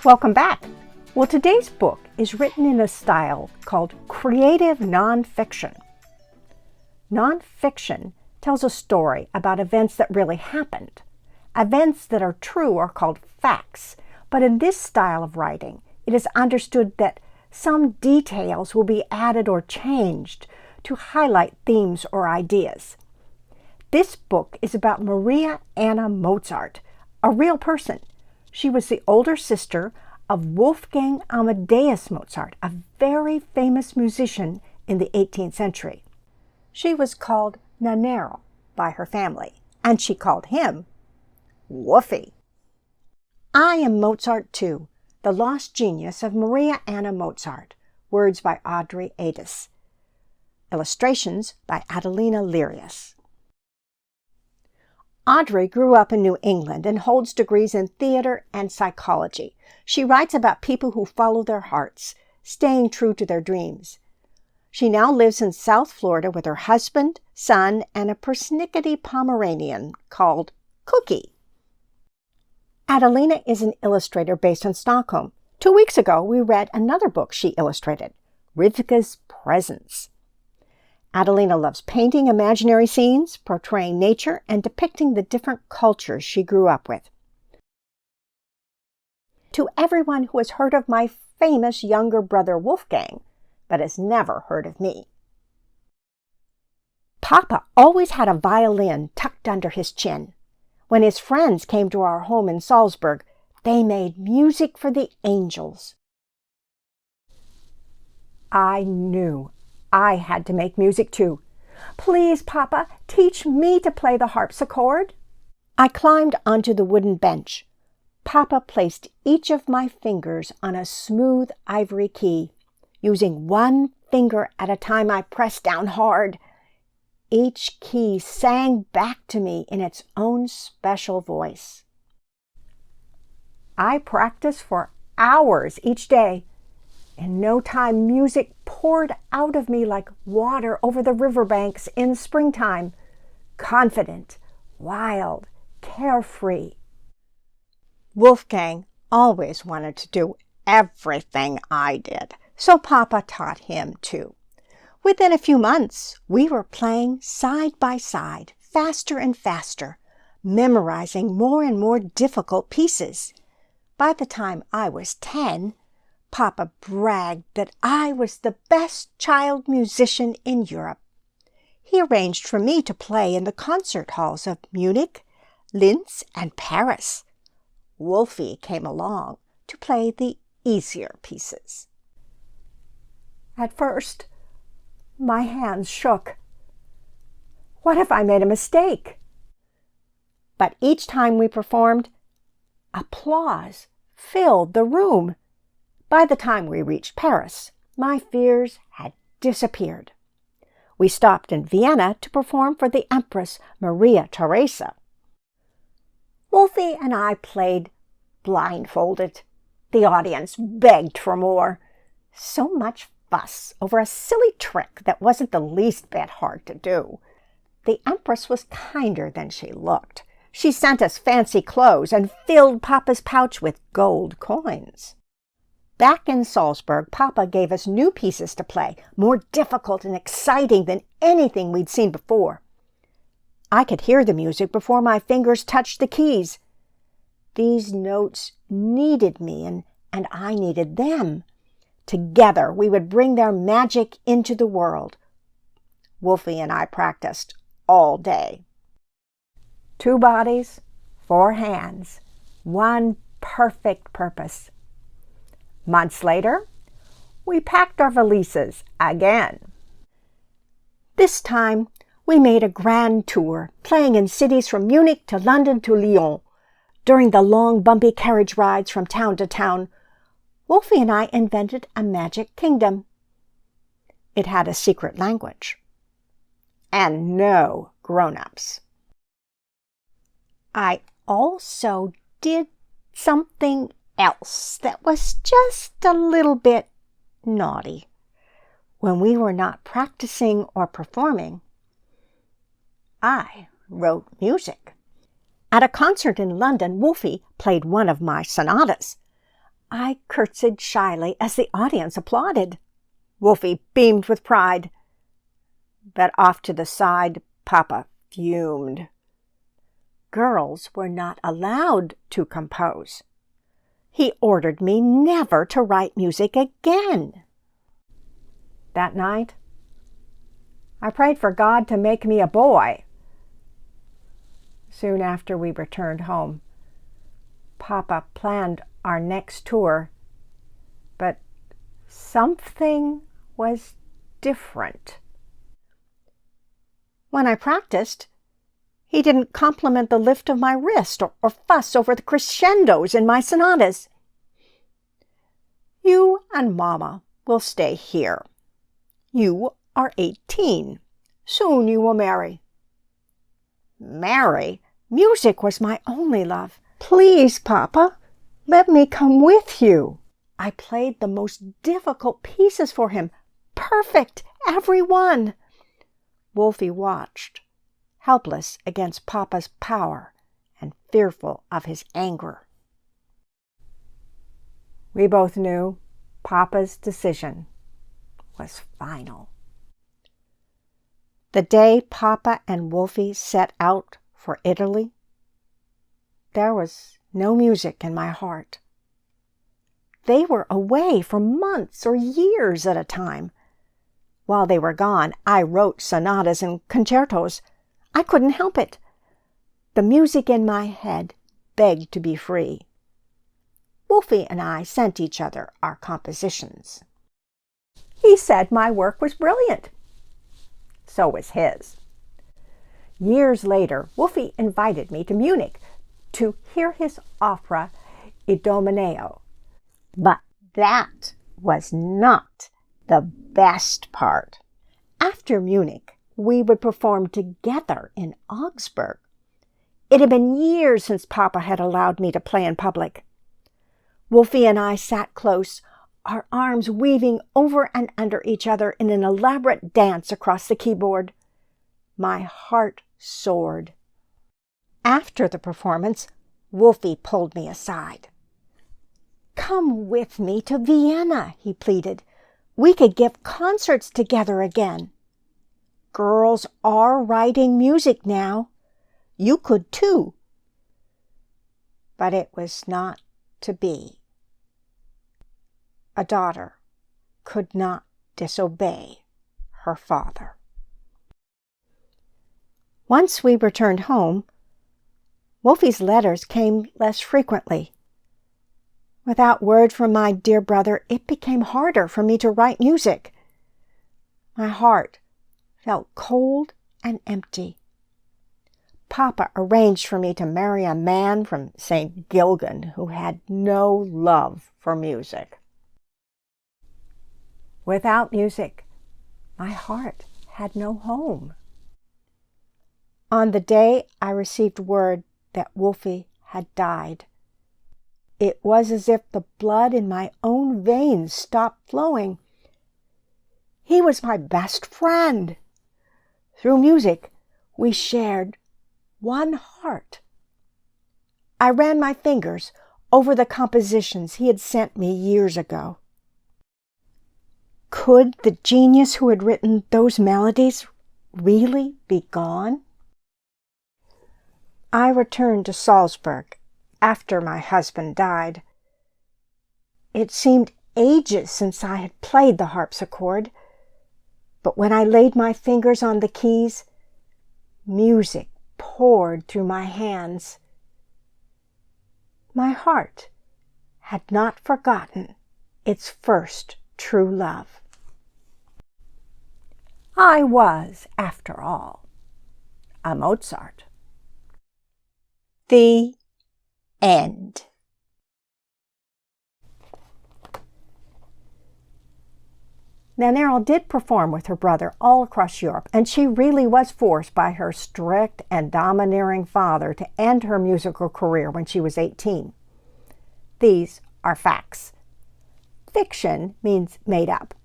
Welcome back. Well, today's book is written in a style called creative nonfiction. Nonfiction tells a story about events that really happened. Events that are true are called facts, but in this style of writing, it is understood that some details will be added or changed to highlight themes or ideas. This book is about Maria Anna Mozart, a real person. She was the older sister of Wolfgang Amadeus Mozart, a very famous musician in the 18th century. She was called Nannerl by her family, and she called him Wolfie. I Am Mozart Too, The Lost Genius of Maria Anna Mozart. Words by Audrey Adis. Illustrations by Adelina Lirius. Audrey grew up in New England and holds degrees in theater and psychology. She writes about people who follow their hearts, staying true to their dreams. She now lives in South Florida with her husband, son, and a persnickety Pomeranian called Cookie. Adelina is an illustrator based in Stockholm. 2 weeks ago, we read another book she illustrated, Rivka's Presence. Adelina loves painting imaginary scenes, portraying nature, and depicting the different cultures she grew up with. To everyone who has heard of my famous younger brother Wolfgang, but has never heard of me. Papa always had a violin tucked under his chin. When his friends came to our home in Salzburg, they made music for the angels. I knew I had to make music too. Please, Papa, teach me to play the harpsichord. I climbed onto the wooden bench. Papa placed each of my fingers on a smooth ivory key. Using one finger at a time, I pressed down hard. Each key sang back to me in its own special voice. I practiced for hours each day. In no time, music poured out of me like water over the riverbanks in springtime, confident, wild, carefree. Wolfgang always wanted to do everything I did, so Papa taught him too. Within a few months, we were playing side by side, faster and faster, memorizing more and more difficult pieces. By the time I was 10, Papa bragged that I was the best child musician in Europe. He arranged for me to play in the concert halls of Munich, Linz, and Paris. Wolfie came along to play the easier pieces. At first, my hands shook. What if I made a mistake? But each time we performed, applause filled the room. By the time we reached Paris, my fears had disappeared. We stopped in Vienna to perform for the Empress Maria Theresa. Wolfie and I played blindfolded. The audience begged for more. So much fuss over a silly trick that wasn't the least bit hard to do. The Empress was kinder than she looked. She sent us fancy clothes and filled Papa's pouch with gold coins. Back in Salzburg, Papa gave us new pieces to play, more difficult and exciting than anything we'd seen before. I could hear the music before my fingers touched the keys. These notes needed me, and I needed them. Together, we would bring their magic into the world. Wolfie and I practiced all day. 2 bodies, 4 hands, 1 perfect purpose. Months later, we packed our valises again. This time, we made a grand tour, playing in cities from Munich to London to Lyon. During the long, bumpy carriage rides from town to town, Wolfie and I invented a magic kingdom. It had a secret language. And no grown-ups. I also did something else that was just a little bit naughty. When we were not practicing or performing, I wrote music. At a concert in London, Wolfie played one of my sonatas. I curtsied shyly as the audience applauded. Wolfie beamed with pride. But off to the side, Papa fumed. Girls were not allowed to compose. He ordered me never to write music again. That night, I prayed for God to make me a boy. Soon after we returned home, Papa planned our next tour, but something was different. When I practiced, he didn't compliment the lift of my wrist or fuss over the crescendos in my sonatas. You and Mama will stay here. You are 18. Soon you will marry. Marry? Music was my only love. Please, Papa, let me come with you. I played the most difficult pieces for him. Perfect, every one. Wolfie watched, helpless against Papa's power and fearful of his anger. We both knew Papa's decision was final. The day Papa and Wolfie set out for Italy, there was no music in my heart. They were away for months or years at a time. While they were gone, I wrote sonatas and concertos. I couldn't help it. The music in my head begged to be free. Wolfie and I sent each other our compositions. He said my work was brilliant. So was his. Years later, Wolfie invited me to Munich to hear his opera Idomeneo. But that was not the best part. After Munich, we would perform together in Augsburg. It had been years since Papa had allowed me to play in public. Wolfie and I sat close, our arms weaving over and under each other in an elaborate dance across the keyboard. My heart soared. After the performance, Wolfie pulled me aside. "Come with me to Vienna," he pleaded. "We could give concerts together again. Girls are writing music now. You could too." But it was not to be. A daughter could not disobey her father. Once we returned home, Wolfie's letters came less frequently. Without word from my dear brother, it became harder for me to write music. My heart felt cold and empty. Papa arranged for me to marry a man from St. Gilgen who had no love for music. Without music, my heart had no home. On the day I received word that Wolfie had died, it was as if the blood in my own veins stopped flowing. He was my best friend. Through music, we shared one heart. I ran my fingers over the compositions he had sent me years ago. Could the genius who had written those melodies really be gone? I returned to Salzburg after my husband died. It seemed ages since I had played the harpsichord, but when I laid my fingers on the keys, music poured through my hands. My heart had not forgotten its first true love. I was, after all, a Mozart. The end. Nannerl did perform with her brother all across Europe, and she really was forced by her strict and domineering father to end her musical career when she was 18. These are facts. Fiction means made up.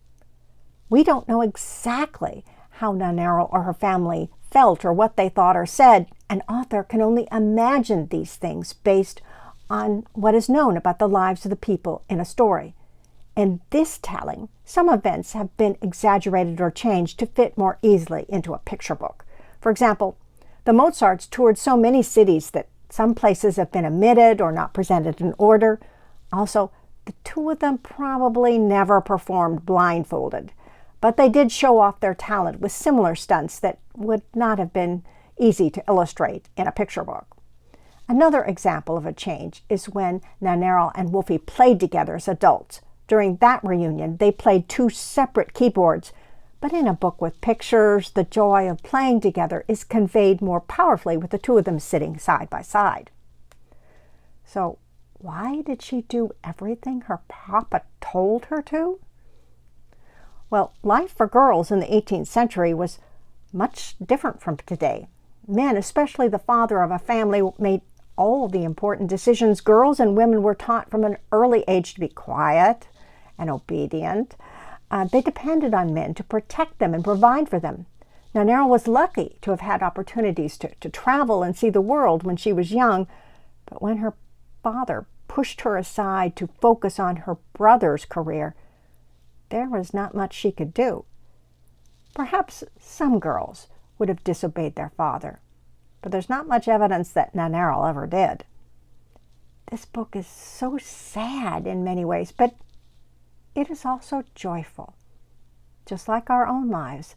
We don't know exactly how Nannerl or her family felt or what they thought or said. An author can only imagine these things based on what is known about the lives of the people in a story. In this telling, some events have been exaggerated or changed to fit more easily into a picture book. For example, the Mozarts toured so many cities that some places have been omitted or not presented in order. Also, the two of them probably never performed blindfolded, but they did show off their talent with similar stunts that would not have been easy to illustrate in a picture book. Another example of a change is when Nannerl and Wolfie played together as adults. During that reunion, they played two separate keyboards, but in a book with pictures, the joy of playing together is conveyed more powerfully with the two of them sitting side by side. So, why did she do everything her papa told her to? Well, life for girls in the 18th century was much different from today. Men, especially the father of a family, made all the important decisions. Girls and women were taught from an early age to be quiet and obedient. They depended on men to protect them and provide for them. Nannerl was lucky to have had opportunities to travel and see the world when she was young, but when her father pushed her aside to focus on her brother's career, there was not much she could do. Perhaps some girls would have disobeyed their father, but there's not much evidence that Nannerl ever did. This book is so sad in many ways, but it is also joyful. Just like our own lives,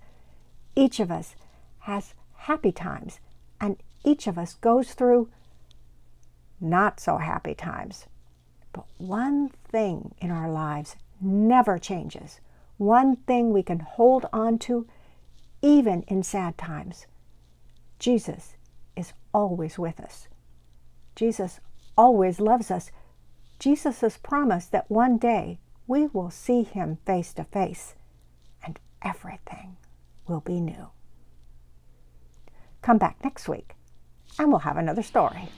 each of us has happy times, and each of us goes through not so happy times. But one thing in our lives never changes. One thing we can hold on to even in sad times. Jesus is always with us. Jesus always loves us. Jesus has promised that one day we will see him face to face, and everything will be new. Come back next week, and we'll have another story.